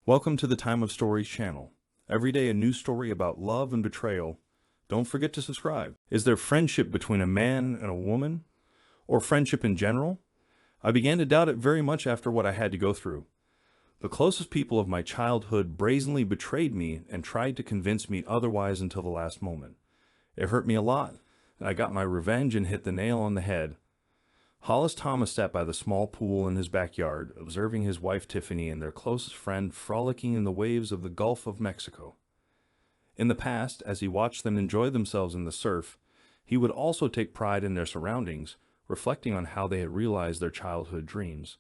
Welcome to the Time of Stories channel. Every day a new story about love and betrayal. Don't forget to subscribe. Is there friendship between a man and a woman? Or friendship in general? I began to doubt it very much after what I had to go through. The closest people of my childhood brazenly betrayed me and tried to convince me otherwise until the last moment. It hurt me a lot, and I got my revenge and hit the nail on the head. Hollis Thomas sat by the small pool in his backyard, observing his wife Tiffany and their closest friend frolicking in the waves of the Gulf of Mexico. In the past, as he watched them enjoy themselves in the surf, he would also take pride in their surroundings, reflecting on how they had realized their childhood dreams.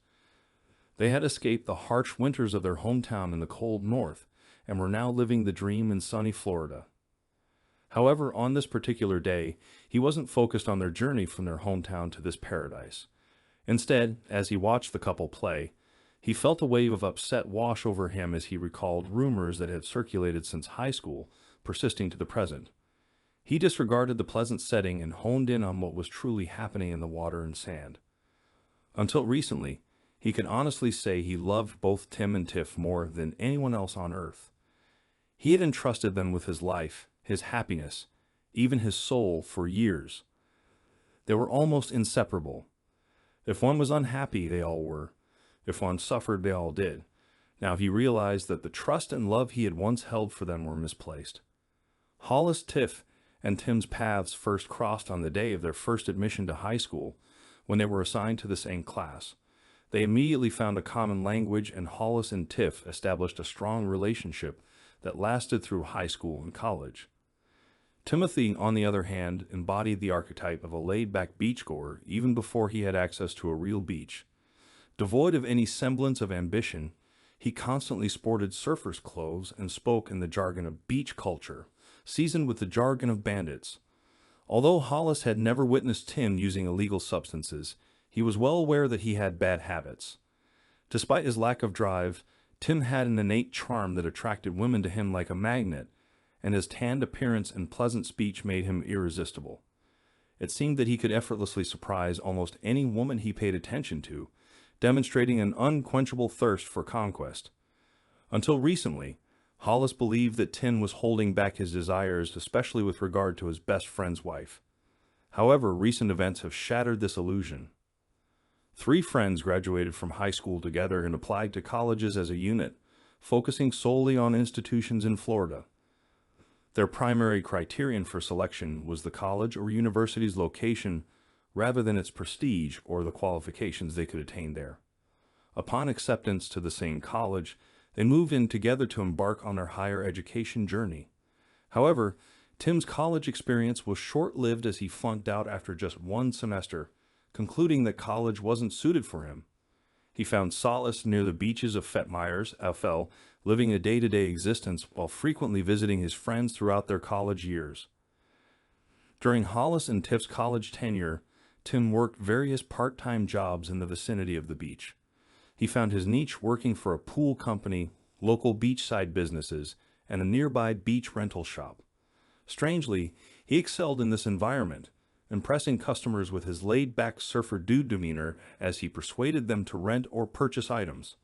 They had escaped the harsh winters of their hometown in the cold north, and were now living the dream in sunny Florida. However, on this particular day, he wasn't focused on their journey from their hometown to this paradise. Instead, as he watched the couple play, he felt a wave of upset wash over him as he recalled rumors that had circulated since high school, persisting to the present. He disregarded the pleasant setting and honed in on what was truly happening in the water and sand. Until recently, he could honestly say he loved both Tim and Tiff more than anyone else on earth. He had entrusted them with his life, his happiness, even his soul for years. They were almost inseparable. If one was unhappy, they all were. If one suffered, they all did. Now he realized that the trust and love he had once held for them were misplaced. Hollis, Tiff, and Tim's paths first crossed on the day of their first admission to high school, when they were assigned to the same class. They immediately found a common language, and Hollis and Tiff established a strong relationship that lasted through high school and college. Timothy, on the other hand, embodied the archetype of a laid-back beachgoer even before he had access to a real beach. Devoid of any semblance of ambition, he constantly sported surfer's clothes and spoke in the jargon of beach culture, seasoned with the jargon of bandits. Although Hollis had never witnessed Tim using illegal substances, he was well aware that he had bad habits. Despite his lack of drive, Tim had an innate charm that attracted women to him like a magnet, and his tanned appearance and pleasant speech made him irresistible. It seemed that he could effortlessly surprise almost any woman he paid attention to, demonstrating an unquenchable thirst for conquest. Until recently, Hollis believed that Tim was holding back his desires, especially with regard to his best friend's wife. However, recent events have shattered this illusion. 3 friends graduated from high school together and applied to colleges as a unit, focusing solely on institutions in Florida. Their primary criterion for selection was the college or university's location rather than its prestige or the qualifications they could attain there. Upon acceptance to the same college, they moved in together to embark on their higher education journey. However, Tim's college experience was short-lived as he flunked out after just 1 semester, concluding that college wasn't suited for him. He found solace near the beaches of Fort Myers, FL, living a day-to-day existence while frequently visiting his friends throughout their college years. During Hollis and Tiff's college tenure, Tim worked various part-time jobs in the vicinity of the beach. He found his niche working for a pool company, local beachside businesses, and a nearby beach rental shop. Strangely, he excelled in this environment, impressing customers with his laid-back surfer dude demeanor as he persuaded them to rent or purchase items.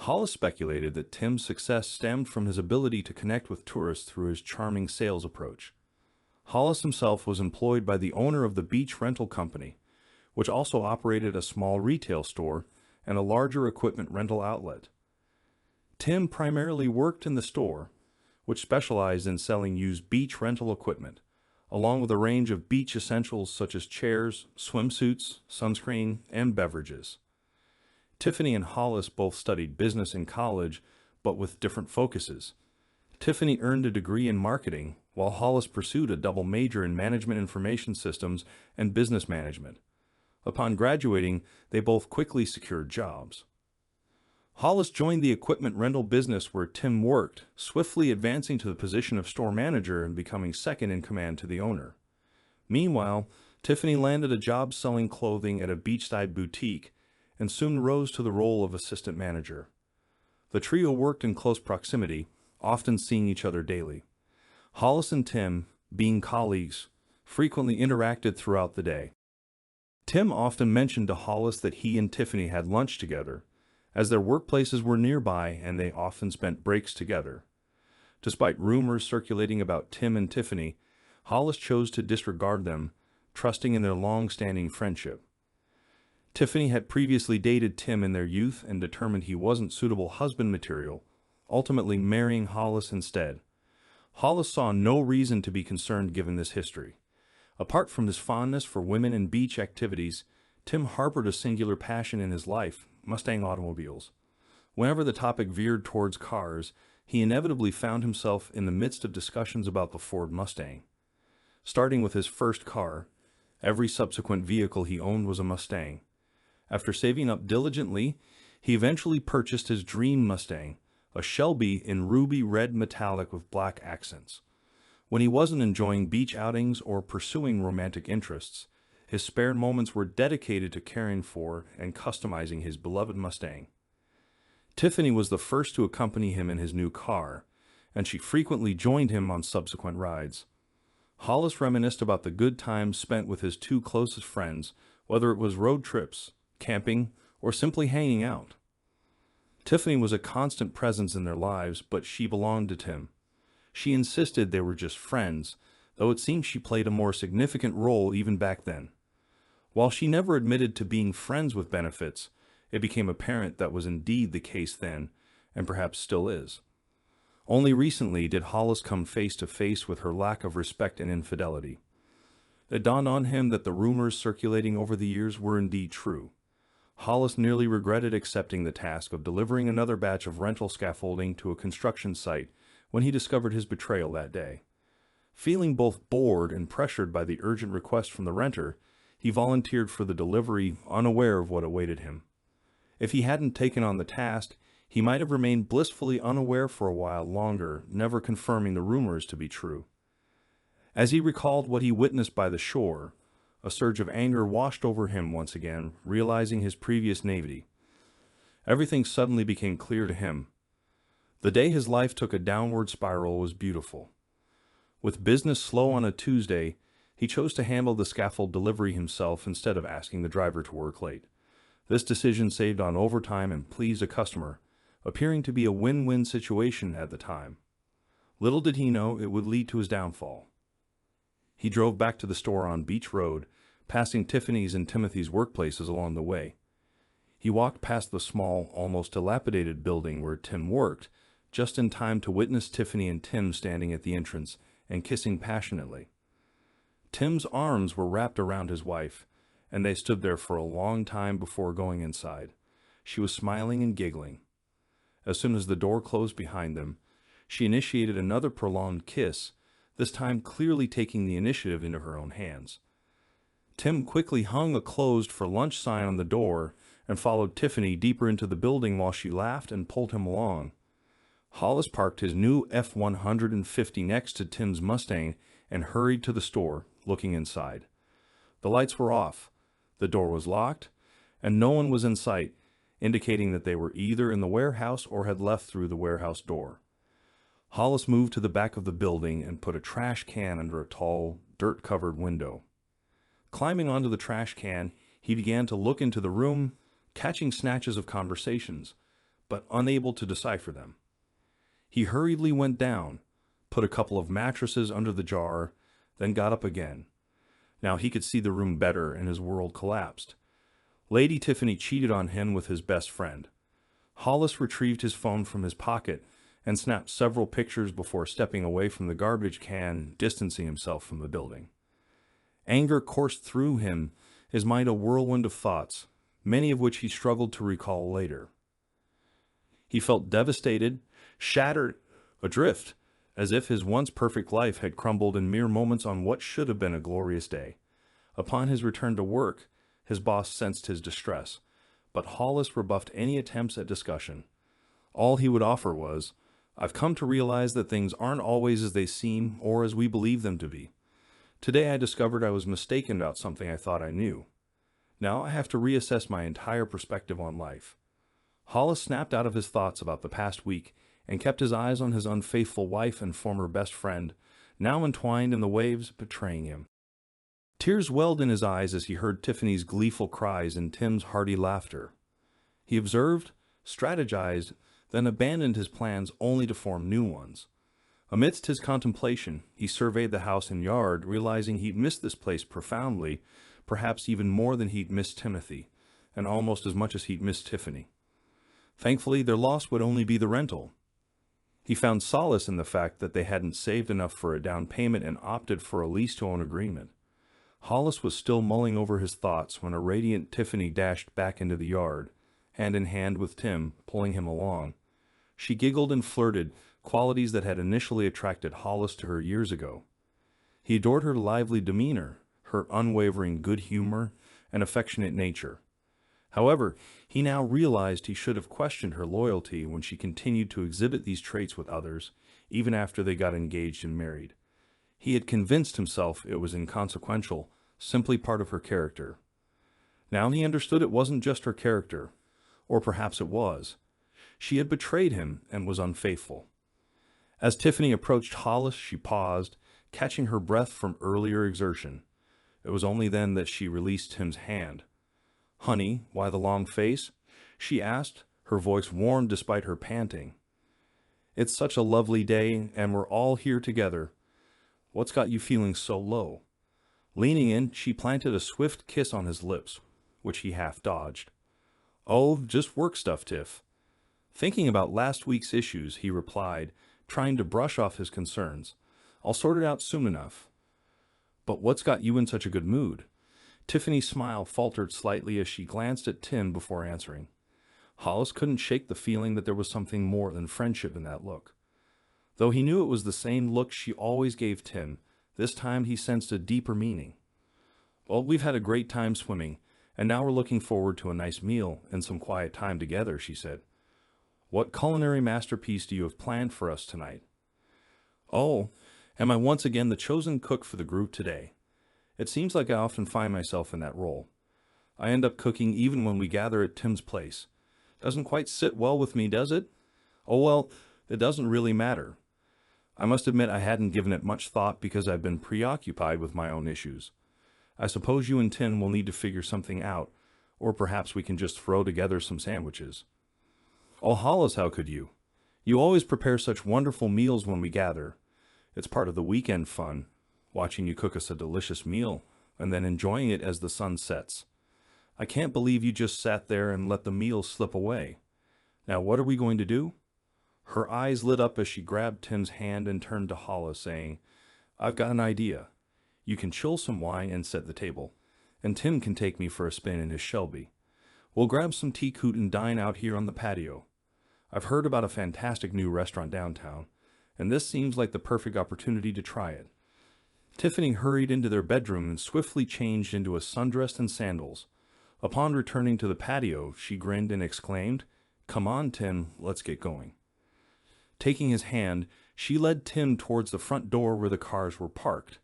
Hollis speculated that Tim's success stemmed from his ability to connect with tourists through his charming sales approach. Hollis himself was employed by the owner of the beach rental company, which also operated a small retail store and a larger equipment rental outlet. Tim primarily worked in the store, which specialized in selling used beach rental equipment, along with a range of beach essentials such as chairs, swimsuits, sunscreen, and beverages. Tiffany and Hollis both studied business in college, but with different focuses. Tiffany earned a degree in marketing, while Hollis pursued a double major in management information systems and business management. Upon graduating, they both quickly secured jobs. Hollis joined the equipment rental business where Tim worked, swiftly advancing to the position of store manager and becoming second in command to the owner. Meanwhile, Tiffany landed a job selling clothing at a beachside boutique and soon rose to the role of assistant manager. The trio worked in close proximity, often seeing each other daily. Hollis and Tim, being colleagues, frequently interacted throughout the day. Tim often mentioned to Hollis that he and Tiffany had lunch together, as their workplaces were nearby and they often spent breaks together. Despite rumors circulating about Tim and Tiffany, Hollis chose to disregard them, trusting in their long-standing friendship. Tiffany had previously dated Tim in their youth and determined he wasn't suitable husband material, ultimately marrying Hollis instead. Hollis saw no reason to be concerned given this history. Apart from his fondness for women and beach activities, Tim harbored a singular passion in his life: Mustang automobiles. Whenever the topic veered towards cars, he inevitably found himself in the midst of discussions about the Ford Mustang. Starting with his first car, every subsequent vehicle he owned was a Mustang. After saving up diligently, he eventually purchased his dream Mustang, a Shelby in ruby red metallic with black accents. When he wasn't enjoying beach outings or pursuing romantic interests, his spare moments were dedicated to caring for and customizing his beloved Mustang. Tiffany was the first to accompany him in his new car, and she frequently joined him on subsequent rides. Hollis reminisced about the good times spent with his two closest friends, whether it was road trips, camping, or simply hanging out. Tiffany was a constant presence in their lives, but she belonged to Tim. She insisted they were just friends, though it seems she played a more significant role even back then. While she never admitted to being friends with benefits, it became apparent that was indeed the case then, and perhaps still is. Only recently did Hollis come face to face with her lack of respect and infidelity. It dawned on him that the rumors circulating over the years were indeed true. Hollis nearly regretted accepting the task of delivering another batch of rental scaffolding to a construction site when he discovered his betrayal that day. Feeling both bored and pressured by the urgent request from the renter, he volunteered for the delivery, unaware of what awaited him. If he hadn't taken on the task, he might have remained blissfully unaware for a while longer, never confirming the rumors to be true. As he recalled what he witnessed by the shore, a surge of anger washed over him once again, realizing his previous naivety. Everything suddenly became clear to him. The day his life took a downward spiral was beautiful. With business slow on a Tuesday, he chose to handle the scaffold delivery himself instead of asking the driver to work late. This decision saved on overtime and pleased a customer, appearing to be a win-win situation at the time. Little did he know it would lead to his downfall. He drove back to the store on Beach Road, passing Tiffany's and Timothy's workplaces along the way. He walked past the small, almost dilapidated building where Tim worked, just in time to witness Tiffany and Tim standing at the entrance and kissing passionately. Tim's arms were wrapped around his wife, and they stood there for a long time before going inside. She was smiling and giggling. As soon as the door closed behind them, she initiated another prolonged kiss, this time clearly taking the initiative into her own hands. Tim quickly hung a closed for lunch sign on the door and followed Tiffany deeper into the building while she laughed and pulled him along. Hollis parked his new F-150 next to Tim's Mustang and hurried to the store, looking inside. The lights were off, the door was locked, and no one was in sight, indicating that they were either in the warehouse or had left through the warehouse door. Hollis moved to the back of the building and put a trash can under a tall, dirt-covered window. Climbing onto the trash can, he began to look into the room, catching snatches of conversations, but unable to decipher them. He hurriedly went down, put a couple of mattresses under the jar, then got up again. Now he could see the room better, and his world collapsed. Lady Tiffany cheated on him with his best friend. Hollis retrieved his phone from his pocket and snapped several pictures before stepping away from the garbage can, distancing himself from the building. Anger coursed through him, his mind a whirlwind of thoughts, many of which he struggled to recall later. He felt devastated, shattered, adrift, as if his once perfect life had crumbled in mere moments on what should have been a glorious day. Upon his return to work, his boss sensed his distress, but Hollis rebuffed any attempts at discussion. All he would offer was, "I've come to realize that things aren't always as they seem or as we believe them to be. Today I discovered I was mistaken about something I thought I knew. Now I have to reassess my entire perspective on life." Hollis snapped out of his thoughts about the past week and kept his eyes on his unfaithful wife and former best friend, now entwined in the waves, betraying him. Tears welled in his eyes as he heard Tiffany's gleeful cries and Tim's hearty laughter. He observed, strategized, then abandoned his plans only to form new ones. Amidst his contemplation, he surveyed the house and yard, realizing he'd missed this place profoundly, perhaps even more than he'd missed Timothy, and almost as much as he'd missed Tiffany. Thankfully, their loss would only be the rental. He found solace in the fact that they hadn't saved enough for a down payment and opted for a lease-to-own agreement. Hollis was still mulling over his thoughts when a radiant Tiffany dashed back into the yard, hand in hand with Tim, pulling him along. She giggled and flirted, qualities that had initially attracted Hollis to her years ago. He adored her lively demeanor, her unwavering good humor, and affectionate nature. However, he now realized he should have questioned her loyalty when she continued to exhibit these traits with others, even after they got engaged and married. He had convinced himself it was inconsequential, simply part of her character. Now he understood it wasn't just her character, or perhaps it was. She had betrayed him and was unfaithful. As Tiffany approached Hollis, she paused, catching her breath from earlier exertion. It was only then that she released Tim's hand. "Honey, why the long face?" she asked, her voice warm despite her panting. "It's such a lovely day, and we're all here together. What's got you feeling so low?" Leaning in, she planted a swift kiss on his lips, which he half dodged. "Oh, just work stuff, Tiff." Thinking about last week's issues, he replied, trying to brush off his concerns. "I'll sort it out soon enough." "But what's got you in such a good mood?" Tiffany's smile faltered slightly as she glanced at Tim before answering. Hollis couldn't shake the feeling that there was something more than friendship in that look. Though he knew it was the same look she always gave Tim, this time he sensed a deeper meaning. "Well, we've had a great time swimming, and now we're looking forward to a nice meal and some quiet time together," she said. "What culinary masterpiece do you have planned for us tonight?" "Oh, am I once again the chosen cook for the group today? It seems like I often find myself in that role. I end up cooking even when we gather at Tim's place. Doesn't quite sit well with me, does it? Oh well, it doesn't really matter. I must admit I hadn't given it much thought because I've been preoccupied with my own issues. I suppose you and Tim will need to figure something out, or perhaps we can just throw together some sandwiches." "Oh, Hollis, how could you? You always prepare such wonderful meals when we gather. It's part of the weekend fun, watching you cook us a delicious meal, and then enjoying it as the sun sets. I can't believe you just sat there and let the meal slip away. Now what are we going to do?" Her eyes lit up as she grabbed Tim's hand and turned to Hollis, saying, "I've got an idea. You can chill some wine and set the table, and Tim can take me for a spin in his Shelby. We'll grab some tea-coot and dine out here on the patio. I've heard about a fantastic new restaurant downtown, and this seems like the perfect opportunity to try it." Tiffany hurried into their bedroom and swiftly changed into a sundress and sandals. Upon returning to the patio, she grinned and exclaimed, "Come on, Tim, let's get going." Taking his hand, she led Tim towards the front door where the cars were parked.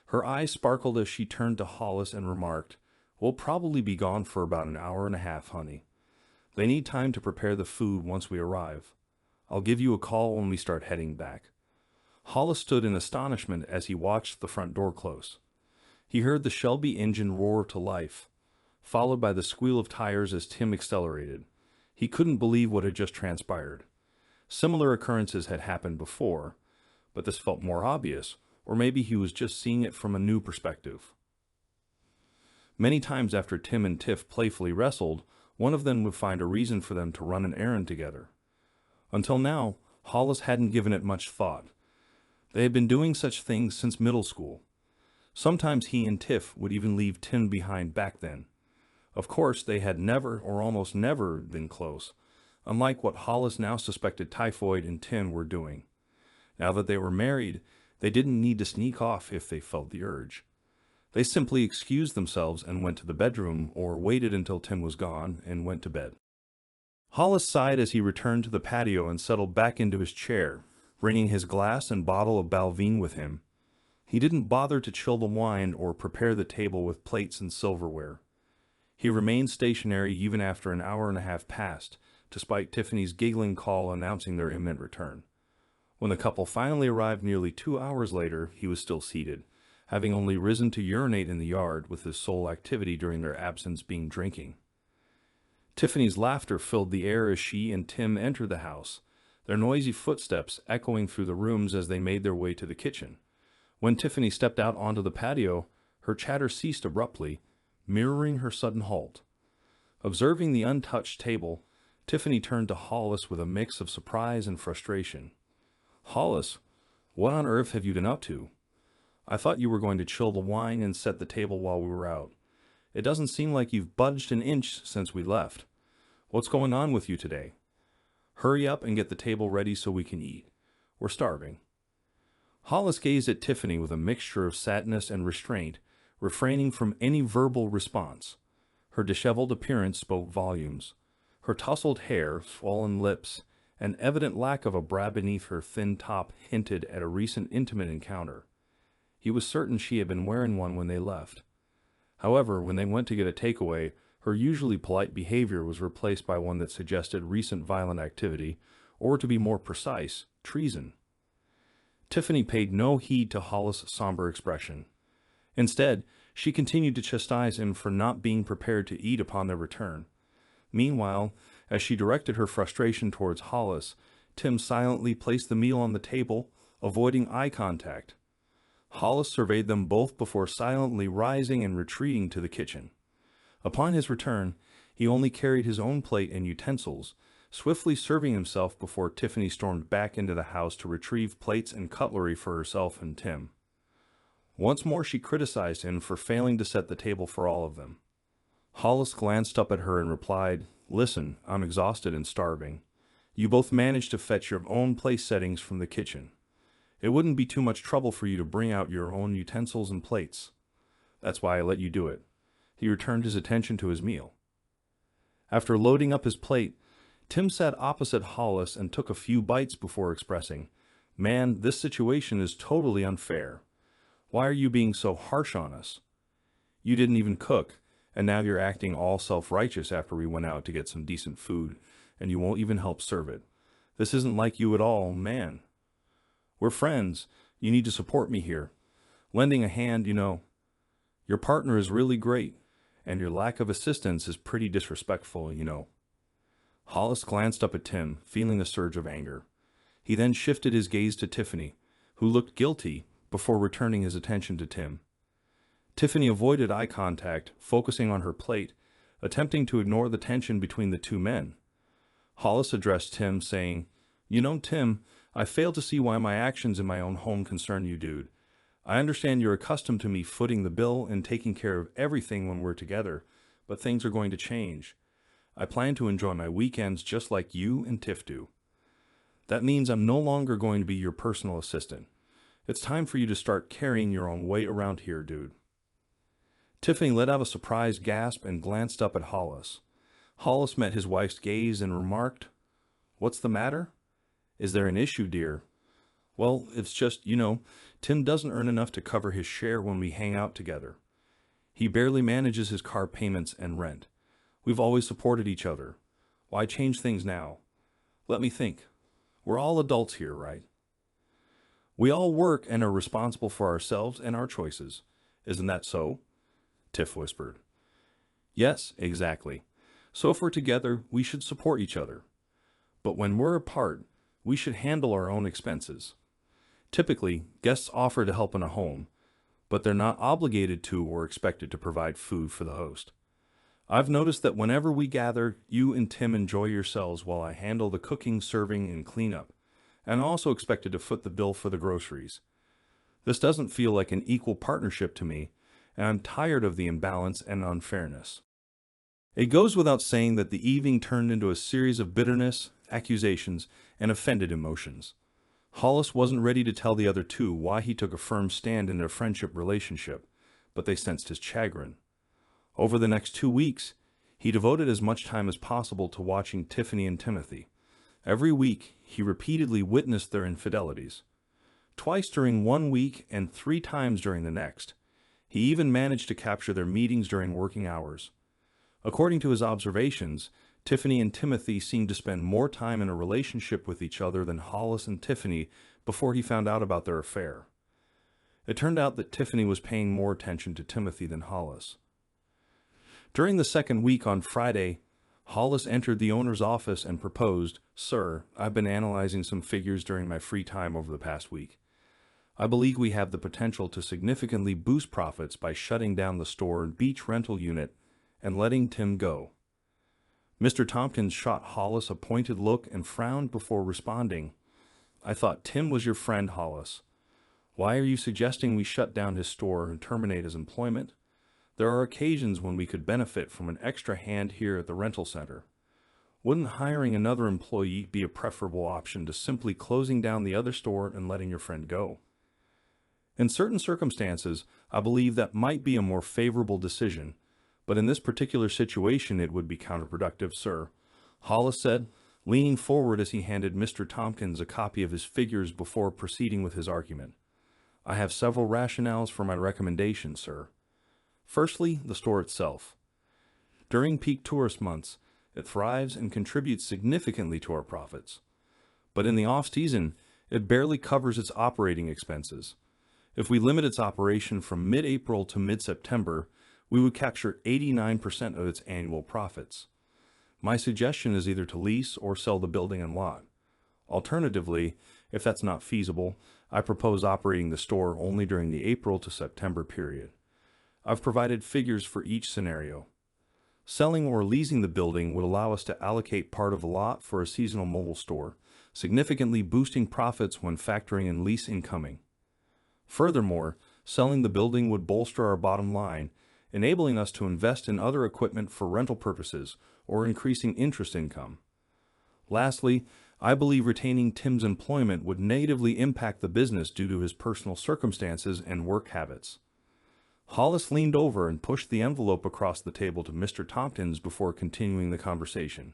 Her eyes sparkled as she turned to Hollis and remarked, "We'll probably be gone for about an hour and a half, honey. They need time to prepare the food once we arrive. I'll give you a call when we start heading back." Hollis stood in astonishment as he watched the front door close. He heard the Shelby engine roar to life, followed by the squeal of tires as Tim accelerated. He couldn't believe what had just transpired. Similar occurrences had happened before, but this felt more obvious, or maybe he was just seeing it from a new perspective. Many times after Tim and Tiff playfully wrestled, one of them would find a reason for them to run an errand together. Until now, Hollis hadn't given it much thought. They had been doing such things since middle school. Sometimes he and Tiff would even leave Tim behind back then. Of course, they had never or almost never been close, unlike what Hollis now suspected Typhoid and Tim were doing. Now that they were married, they didn't need to sneak off if they felt the urge. They simply excused themselves and went to the bedroom, or waited until Tim was gone and went to bed. Hollis sighed as he returned to the patio and settled back into his chair, bringing his glass and bottle of Balvenie with him. He didn't bother to chill the wine or prepare the table with plates and silverware. He remained stationary even after an hour and a half passed, despite Tiffany's giggling call announcing their imminent return. When the couple finally arrived nearly 2 hours later, he was still seated, having only risen to urinate in the yard, with his sole activity during their absence being drinking. Tiffany's laughter filled the air as she and Tim entered the house, their noisy footsteps echoing through the rooms as they made their way to the kitchen. When Tiffany stepped out onto the patio, her chatter ceased abruptly, mirroring her sudden halt. Observing the untouched table, Tiffany turned to Hollis with a mix of surprise and frustration. "Hollis, what on earth have you been up to? I thought you were going to chill the wine and set the table while we were out. It doesn't seem like you've budged an inch since we left. What's going on with you today? Hurry up and get the table ready so we can eat. We're starving." Hollis gazed at Tiffany with a mixture of sadness and restraint, refraining from any verbal response. Her disheveled appearance spoke volumes. Her tousled hair, swollen lips, and evident lack of a bra beneath her thin top hinted at a recent intimate encounter. He was certain she had been wearing one when they left. However, when they went to get a takeaway, her usually polite behavior was replaced by one that suggested recent violent activity, or to be more precise, treason. Tiffany paid no heed to Hollis' somber expression. Instead, she continued to chastise him for not being prepared to eat upon their return. Meanwhile, as she directed her frustration towards Hollis, Tim silently placed the meal on the table, avoiding eye contact. Hollis surveyed them both before silently rising and retreating to the kitchen. Upon his return, he only carried his own plate and utensils, swiftly serving himself before Tiffany stormed back into the house to retrieve plates and cutlery for herself and Tim. Once more she criticized him for failing to set the table for all of them. Hollis glanced up at her and replied, "Listen, I'm exhausted and starving. You both managed to fetch your own place settings from the kitchen. It wouldn't be too much trouble for you to bring out your own utensils and plates. That's why I let you do it." He returned his attention to his meal. After loading up his plate, Tim sat opposite Hollis and took a few bites before expressing, "Man, this situation is totally unfair. Why are you being so harsh on us? You didn't even cook, and now you're acting all self-righteous after we went out to get some decent food, and you won't even help serve it. This isn't like you at all, man. We're friends. You need to support me here. Lending a hand, you know. Your partner is really great, and your lack of assistance is pretty disrespectful, you know." Hollis glanced up at Tim, feeling a surge of anger. He then shifted his gaze to Tiffany, who looked guilty, before returning his attention to Tim. Tiffany avoided eye contact, focusing on her plate, attempting to ignore the tension between the two men. Hollis addressed Tim, saying, "You know, Tim, I fail to see why my actions in my own home concern you, dude. I understand you're accustomed to me footing the bill and taking care of everything when we're together, but things are going to change. I plan to enjoy my weekends just like you and Tiff do. That means I'm no longer going to be your personal assistant. It's time for you to start carrying your own weight around here, dude." Tiffany let out a surprised gasp and glanced up at Hollis. Hollis met his wife's gaze and remarked, "What's the matter? Is there an issue, dear?" "Well, it's just, Tim doesn't earn enough to cover his share when we hang out together. He barely manages his car payments and rent. We've always supported each other. Why change things now? Let me think. We're all adults here, right? We all work and are responsible for ourselves and our choices. Isn't that so?" Tiff whispered. "Yes, exactly. So if we're together, we should support each other. But when we're apart, we should handle our own expenses. Typically, guests offer to help in a home, but they're not obligated to or expected to provide food for the host. I've noticed that whenever we gather, you and Tim enjoy yourselves while I handle the cooking, serving, and cleanup, and also expected to foot the bill for the groceries. This doesn't feel like an equal partnership to me, and I'm tired of the imbalance and unfairness." It goes without saying that the evening turned into a series of bitterness, accusations, and offended emotions. Hollis wasn't ready to tell the other two why he took a firm stand in their friendship relationship, but they sensed his chagrin. Over the next 2 weeks, he devoted as much time as possible to watching Tiffany and Timothy. Every week, he repeatedly witnessed their infidelities. Twice during 1 week and 3 times during the next. He even managed to capture their meetings during working hours. According to his observations, Tiffany and Timothy seemed to spend more time in a relationship with each other than Hollis and Tiffany before he found out about their affair. It turned out that Tiffany was paying more attention to Timothy than Hollis. During the second week on Friday, Hollis entered the owner's office and proposed, "Sir, I've been analyzing some figures during my free time over the past week. I believe we have the potential to significantly boost profits by shutting down the store and beach rental unit and letting Tim go." Mr. Tompkins shot Hollis a pointed look and frowned before responding. "I thought Tim was your friend, Hollis. Why are you suggesting we shut down his store and terminate his employment? There are occasions when we could benefit from an extra hand here at the rental center. Wouldn't hiring another employee be a preferable option to simply closing down the other store and letting your friend go?" "In certain circumstances, I believe that might be a more favorable decision, but in this particular situation it would be counterproductive, sir," Hollis said, leaning forward as he handed Mr. Tompkins a copy of his figures before proceeding with his argument. "I have several rationales for my recommendation, sir. Firstly, the store itself. During peak tourist months, it thrives and contributes significantly to our profits. But in the off-season, it barely covers its operating expenses. If we limit its operation from mid-April to mid-September, we would capture 89% of its annual profits. My suggestion is either to lease or sell the building and lot. Alternatively, if that's not feasible, I propose operating the store only during the April to September period. I've provided figures for each scenario. Selling or leasing the building would allow us to allocate part of the lot for a seasonal mobile store, significantly boosting profits when factoring in lease incoming. Furthermore, selling the building would bolster our bottom line, enabling us to invest in other equipment for rental purposes or increasing interest income. Lastly, I believe retaining Tim's employment would negatively impact the business due to his personal circumstances and work habits." Hollis leaned over and pushed the envelope across the table to Mr. Tompkins before continuing the conversation.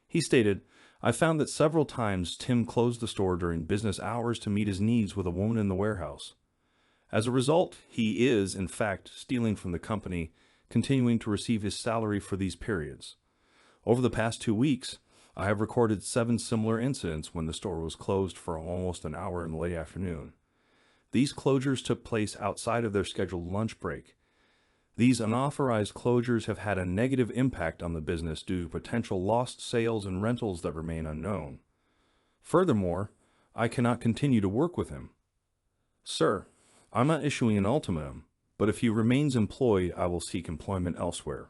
He stated, "I found that several times Tim closed the store during business hours to meet his needs with a woman in the warehouse. As a result, he is, in fact, stealing from the company, continuing to receive his salary for these periods. Over the past 2 weeks, I have recorded 7 similar incidents when the store was closed for almost an hour in the late afternoon. These closures took place outside of their scheduled lunch break. These unauthorized closures have had a negative impact on the business due to potential lost sales and rentals that remain unknown. Furthermore, I cannot continue to work with him. Sir, I'm not issuing an ultimatum, but if he remains employed, I will seek employment elsewhere."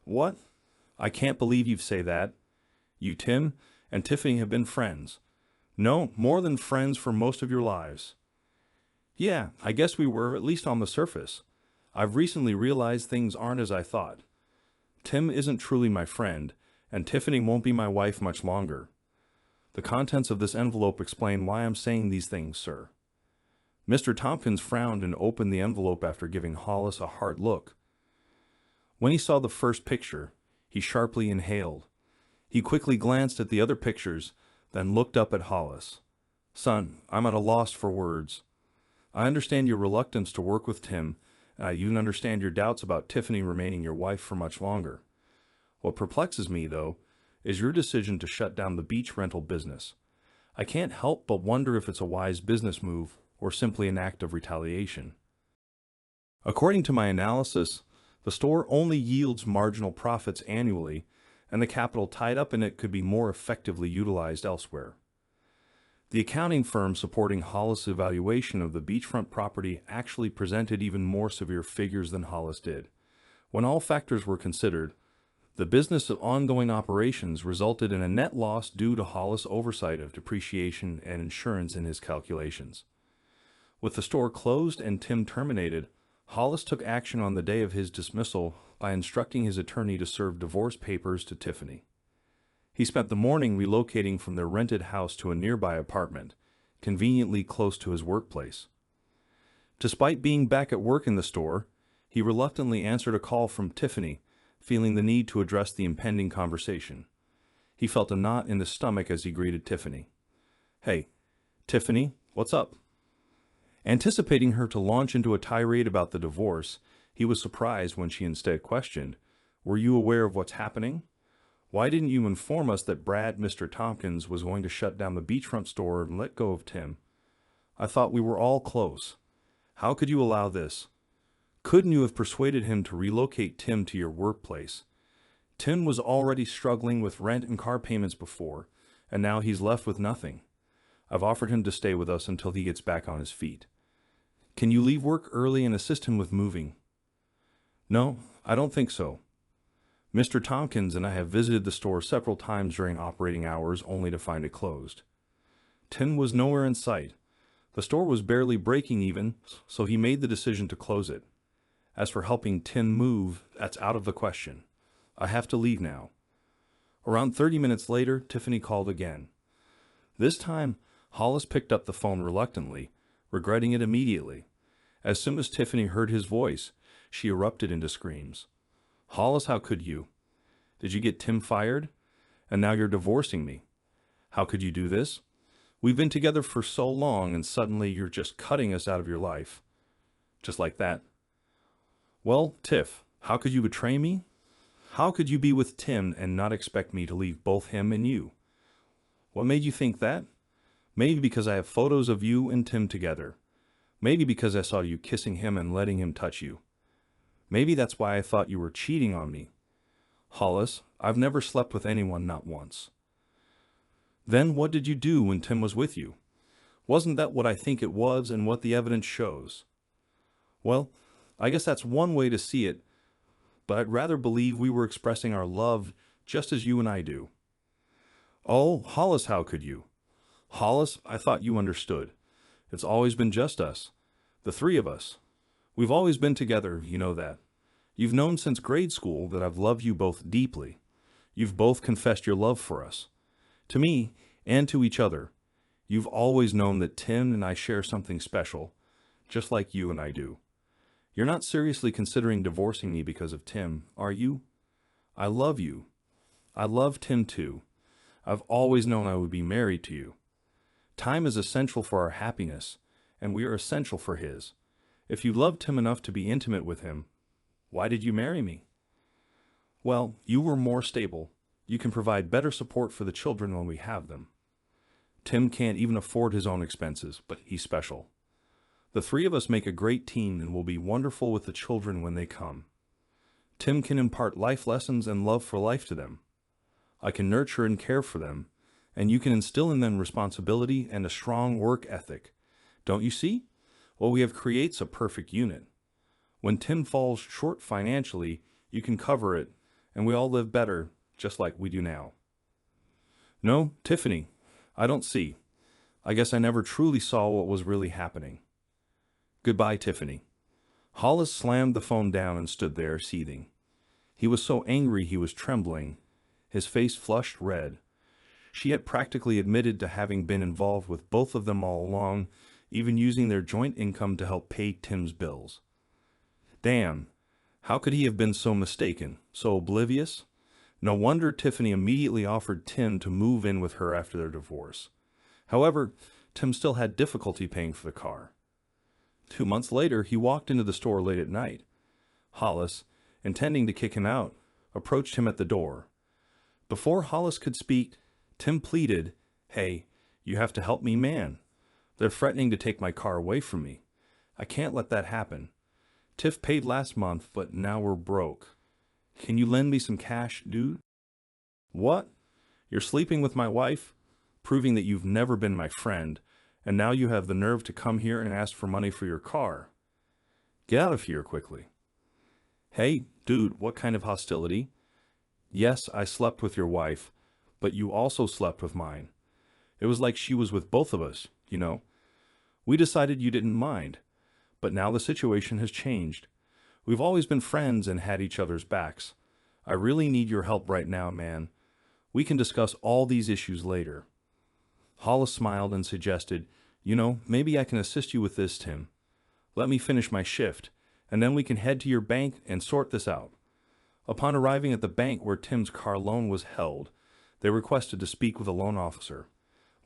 "What? I can't believe you say that. You, Tim, and Tiffany have been friends. No, more than friends for most of your lives." "Yeah, I guess we were, at least on the surface. I've recently realized things aren't as I thought. Tim isn't truly my friend, and Tiffany won't be my wife much longer. The contents of this envelope explain why I'm saying these things, sir." Mr. Tompkins frowned and opened the envelope after giving Hollis a hard look. When he saw the first picture, he sharply inhaled. He quickly glanced at the other pictures, then looked up at Hollis. "Son, I'm at a loss for words. I understand your reluctance to work with Tim. I even understand your doubts about Tiffany remaining your wife for much longer. What perplexes me, though, is your decision to shut down the beach rental business. I can't help but wonder if it's a wise business move or simply an act of retaliation. According to my analysis, the store only yields marginal profits annually, and the capital tied up in it could be more effectively utilized elsewhere." The accounting firm supporting Hollis' evaluation of the beachfront property actually presented even more severe figures than Hollis did. When all factors were considered, the business of ongoing operations resulted in a net loss due to Hollis' oversight of depreciation and insurance in his calculations. With the store closed and Tim terminated, Hollis took action on the day of his dismissal by instructing his attorney to serve divorce papers to Tiffany. He spent the morning relocating from their rented house to a nearby apartment, conveniently close to his workplace. Despite being back at work in the store, he reluctantly answered a call from Tiffany, feeling the need to address the impending conversation. He felt a knot in his stomach as he greeted Tiffany. "Hey, Tiffany, what's up?" Anticipating her to launch into a tirade about the divorce, he was surprised when she instead questioned, "Were you aware of what's happening? Why didn't you inform us that Brad, Mr. Tompkins, was going to shut down the beachfront store and let go of Tim? I thought we were all close. How could you allow this? Couldn't you have persuaded him to relocate Tim to your workplace? Tim was already struggling with rent and car payments before, and now he's left with nothing. I've offered him to stay with us until he gets back on his feet. Can you leave work early and assist him with moving? No, I don't think so. Mr. Tompkins and I have visited the store several times during operating hours only to find it closed. Tim was nowhere in sight. The store was barely breaking even, so he made the decision to close it. As for helping Tim move, that's out of the question. I have to leave now. Around 30 minutes later, Tiffany called again. This time, Hollis picked up the phone reluctantly, regretting it immediately. As soon as Tiffany heard his voice, she erupted into screams. Hollis, how could you? Did you get Tim fired? And now you're divorcing me. How could you do this? We've been together for so long and suddenly you're just cutting us out of your life. Just like that. Well, Tiff, how could you betray me? How could you be with Tim and not expect me to leave both him and you? What made you think that? Maybe because I have photos of you and Tim together. Maybe because I saw you kissing him and letting him touch you. Maybe that's why I thought you were cheating on me. Hollis, I've never slept with anyone, not once. Then what did you do when Tim was with you? Wasn't that what I think it was and what the evidence shows? Well, I guess that's one way to see it, but I'd rather believe we were expressing our love just as you and I do. Oh, Hollis, how could you? Hollis, I thought you understood. It's always been just us, the three of us. We've always been together, you know that. You've known since grade school that I've loved you both deeply. You've both confessed your love for us. To me, and to each other. You've always known that Tim and I share something special, just like you and I do. You're not seriously considering divorcing me because of Tim, are you? I love you. I love Tim too. I've always known I would be married to you. Time is essential for our happiness, and we are essential for his. If you loved him enough to be intimate with him, why did you marry me? Well, you were more stable. You can provide better support for the children when we have them. Tim can't even afford his own expenses, but he's special. The three of us make a great team and will be wonderful with the children when they come. Tim can impart life lessons and love for life to them. I can nurture and care for them, and you can instill in them responsibility and a strong work ethic. Don't you see? What we have creates a perfect unit. When Tim falls short financially, you can cover it, and we all live better, just like we do now. No, Tiffany, I don't see. I guess I never truly saw what was really happening. Goodbye, Tiffany. Hollis slammed the phone down and stood there, seething. He was so angry he was trembling, his face flushed red. She had practically admitted to having been involved with both of them all along, even using their joint income to help pay Tim's bills. Damn, how could he have been so mistaken, so oblivious? No wonder Tiffany immediately offered Tim to move in with her after their divorce. However, Tim still had difficulty paying for the car. 2 months later, he walked into the store late at night. Hollis, intending to kick him out, approached him at the door. Before Hollis could speak, Tim pleaded, "Hey, you have to help me, man. They're threatening to take my car away from me. I can't let that happen. Tiff paid last month, but now we're broke. Can you lend me some cash, dude?" What? You're sleeping with my wife? Proving that you've never been my friend, and now you have the nerve to come here and ask for money for your car. Get out of here quickly. Hey, dude, what kind of hostility? Yes, I slept with your wife, but you also slept with mine. It was like she was with both of us, you know. We decided you didn't mind, but now the situation has changed. We've always been friends and had each other's backs. I really need your help right now, man. We can discuss all these issues later. Hollis smiled and suggested, maybe I can assist you with this, Tim. Let me finish my shift, and then we can head to your bank and sort this out. Upon arriving at the bank where Tim's car loan was held, they requested to speak with a loan officer.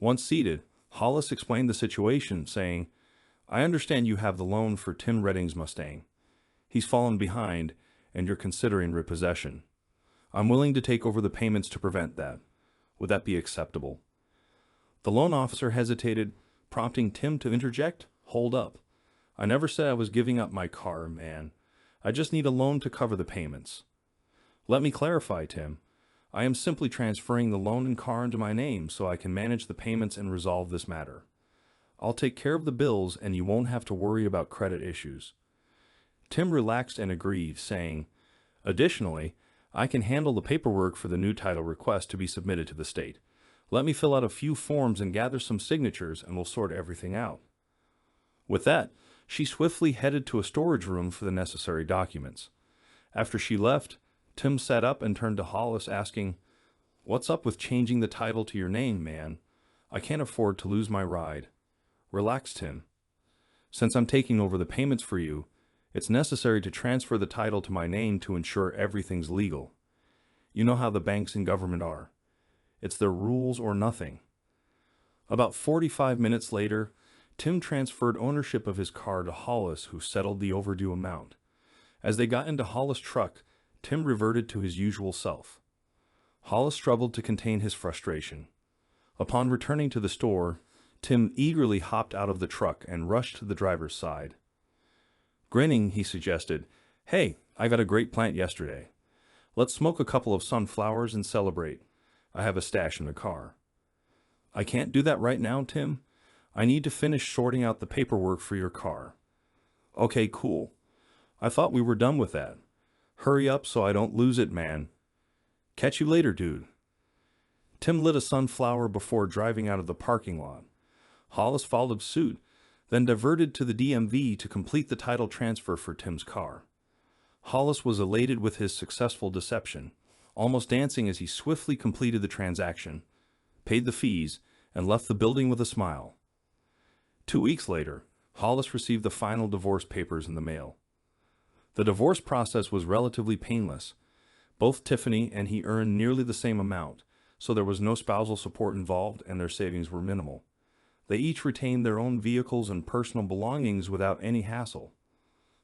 Once seated, Hollis explained the situation, saying, I understand you have the loan for Tim Redding's Mustang. He's fallen behind, and you're considering repossession. I'm willing to take over the payments to prevent that. Would that be acceptable? The loan officer hesitated, prompting Tim to interject, Hold up. I never said I was giving up my car, man. I just need a loan to cover the payments. Let me clarify, Tim. I am simply transferring the loan and car into my name so I can manage the payments and resolve this matter. I'll take care of the bills and you won't have to worry about credit issues. Tim relaxed and agreed, saying, "Additionally, I can handle the paperwork for the new title request to be submitted to the state. Let me fill out a few forms and gather some signatures and we'll sort everything out." With that, she swiftly headed to a storage room for the necessary documents. After she left, Tim sat up and turned to Hollis, asking, "What's up with changing the title to your name, man? I can't afford to lose my ride." "Relax, Tim. Since I'm taking over the payments for you, it's necessary to transfer the title to my name to ensure everything's legal. You know how the banks and government are. It's their rules or nothing." About 45 minutes later, Tim transferred ownership of his car to Hollis, who settled the overdue amount. As they got into Hollis' truck, Tim reverted to his usual self. Hollis struggled to contain his frustration. Upon returning to the store, Tim eagerly hopped out of the truck and rushed to the driver's side. Grinning, he suggested, "Hey, I got a great plant yesterday. Let's smoke a couple of sunflowers and celebrate. I have a stash in the car." "I can't do that right now, Tim. I need to finish sorting out the paperwork for your car." "Okay, cool. I thought we were done with that. Hurry up so I don't lose it, man. Catch you later, dude." Tim lit a sunflower before driving out of the parking lot. Hollis followed suit, then diverted to the DMV to complete the title transfer for Tim's car. Hollis was elated with his successful deception, almost dancing as he swiftly completed the transaction, paid the fees, and left the building with a smile. 2 weeks later, Hollis received the final divorce papers in the mail. The divorce process was relatively painless. Both Tiffany and he earned nearly the same amount, so there was no spousal support involved and their savings were minimal. They each retained their own vehicles and personal belongings without any hassle.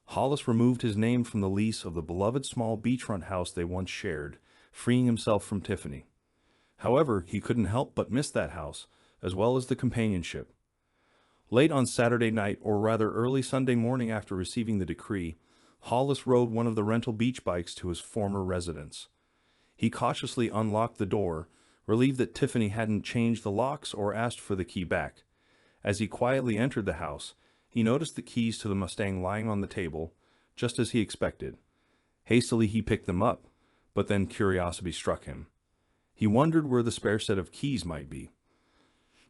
Hollis removed his name from the lease of the beloved small beachfront house they once shared, freeing himself from Tiffany. However, he couldn't help but miss that house, as well as the companionship. Late on Saturday night, or rather early Sunday morning after receiving the decree, Hollis rode one of the rental beach bikes to his former residence. He cautiously unlocked the door, relieved that Tiffany hadn't changed the locks or asked for the key back. As he quietly entered the house, he noticed the keys to the Mustang lying on the table, just as he expected. Hastily he picked them up, but then curiosity struck him. He wondered where the spare set of keys might be.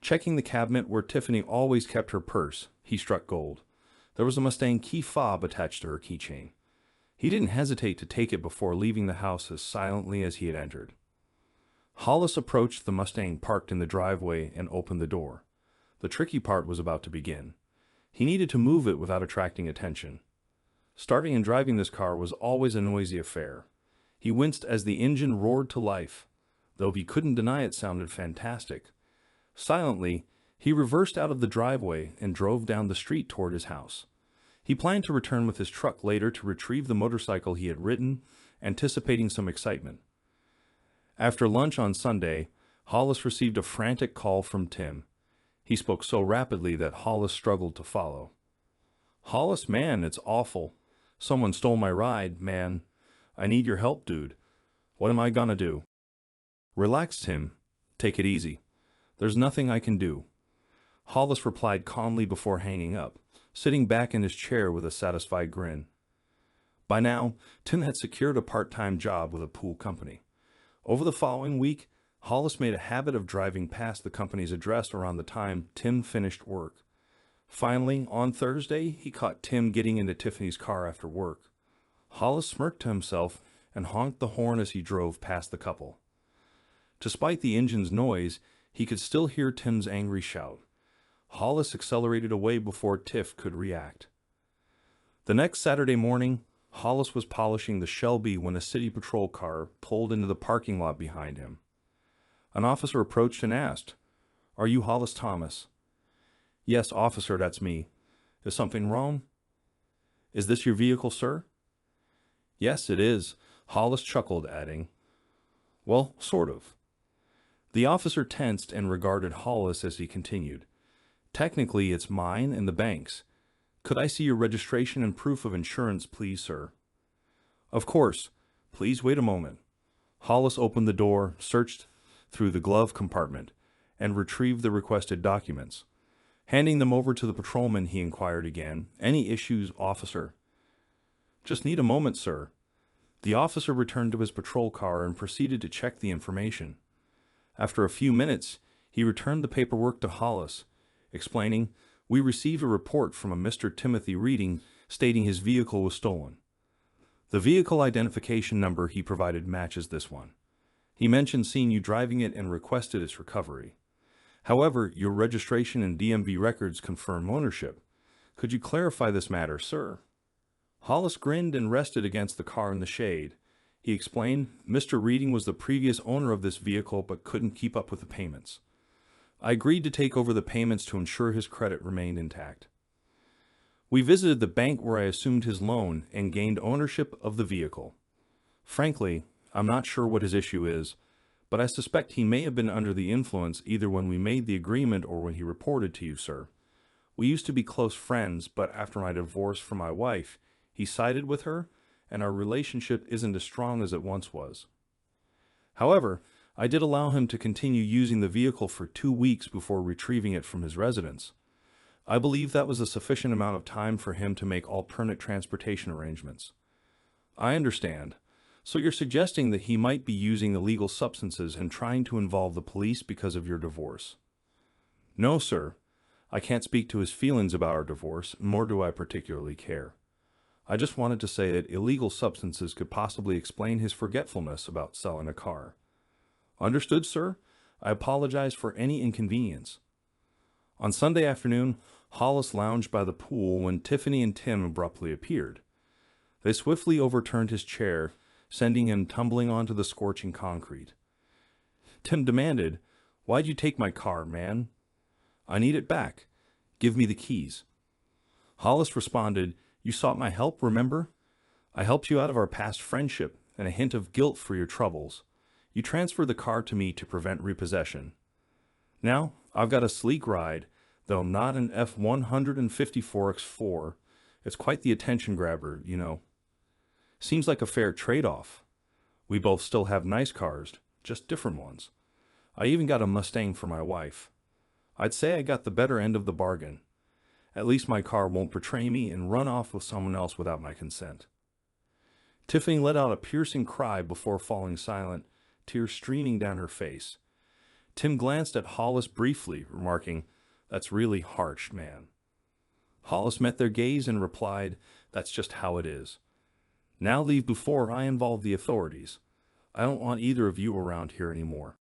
Checking the cabinet where Tiffany always kept her purse, he struck gold. There was a Mustang key fob attached to her keychain. He didn't hesitate to take it before leaving the house as silently as he had entered. Hollis approached the Mustang parked in the driveway and opened the door. The tricky part was about to begin. He needed to move it without attracting attention. Starting and driving this car was always a noisy affair. He winced as the engine roared to life, though he couldn't deny it sounded fantastic. Silently, he reversed out of the driveway and drove down the street toward his house. He planned to return with his truck later to retrieve the motorcycle he had ridden, anticipating some excitement. After lunch on Sunday, Hollis received a frantic call from Tim. He spoke so rapidly that Hollis struggled to follow. "Hollis, man, it's awful. Someone stole my ride, man. I need your help, dude. What am I gonna do?" "Relax, Tim. Take it easy. There's nothing I can do." Hollis replied calmly before hanging up, sitting back in his chair with a satisfied grin. By now, Tim had secured a part-time job with a pool company. Over the following week, Hollis made a habit of driving past the company's address around the time Tim finished work. Finally, on Thursday, he caught Tim getting into Tiffany's car after work. Hollis smirked to himself and honked the horn as he drove past the couple. Despite the engine's noise, he could still hear Tim's angry shout. Hollis accelerated away before Tiff could react. The next Saturday morning, Hollis was polishing the Shelby when a city patrol car pulled into the parking lot behind him. An officer approached and asked, "Are you Hollis Thomas?" "Yes, officer, that's me. Is something wrong?" "Is this your vehicle, sir?" "Yes, it is," Hollis chuckled, adding, "Well, sort of." The officer tensed and regarded Hollis as he continued. "Technically, it's mine and the bank's. Could I see your registration and proof of insurance, please, sir?" "Of course. Please wait a moment." Hollis opened the door, searched through the glove compartment, and retrieved the requested documents. Handing them over to the patrolman, he inquired again, "Any issues, officer?" "Just need a moment, sir." The officer returned to his patrol car and proceeded to check the information. After a few minutes, he returned the paperwork to Hollis, explaining, "We received a report from a Mr. Timothy Reading stating his vehicle was stolen. The vehicle identification number he provided matches this one. He mentioned seeing you driving it and requested its recovery. However, your registration and DMV records confirm ownership. Could you clarify this matter, sir?" Hollis grinned and rested against the car in the shade. He explained, "Mr. Reading was the previous owner of this vehicle but couldn't keep up with the payments. I agreed to take over the payments to ensure his credit remained intact. We visited the bank where I assumed his loan and gained ownership of the vehicle. Frankly, I'm not sure what his issue is, but I suspect he may have been under the influence either when we made the agreement or when he reported to you, sir. We used to be close friends, but after my divorce from my wife, he sided with her, and our relationship isn't as strong as it once was. However, I did allow him to continue using the vehicle for 2 weeks before retrieving it from his residence. I believe that was a sufficient amount of time for him to make alternate transportation arrangements." "I understand. So you're suggesting that he might be using illegal substances and trying to involve the police because of your divorce?" "No, sir. I can't speak to his feelings about our divorce, nor do I particularly care. I just wanted to say that illegal substances could possibly explain his forgetfulness about selling a car." "Understood, sir. I apologize for any inconvenience." On Sunday afternoon, Hollis lounged by the pool when Tiffany and Tim abruptly appeared. They swiftly overturned his chair, sending him tumbling onto the scorching concrete. Tim demanded, "Why'd you take my car, man?" "I need it back. Give me the keys." Hollis responded, "You sought my help, remember? I helped you out of our past friendship and a hint of guilt for your troubles. You transferred the car to me to prevent repossession. Now, I've got a sleek ride, though not an F-154X4. It's quite the attention grabber, you know. Seems like a fair trade-off. We both still have nice cars, just different ones. I even got a Mustang for my wife. I'd say I got the better end of the bargain. At least my car won't betray me and run off with someone else without my consent." Tiffany let out a piercing cry before falling silent, tears streaming down her face. Tim glanced at Hollis briefly, remarking, "That's really harsh, man." Hollis met their gaze and replied, "That's just how it is. Now leave before I involve the authorities. I don't want either of you around here anymore."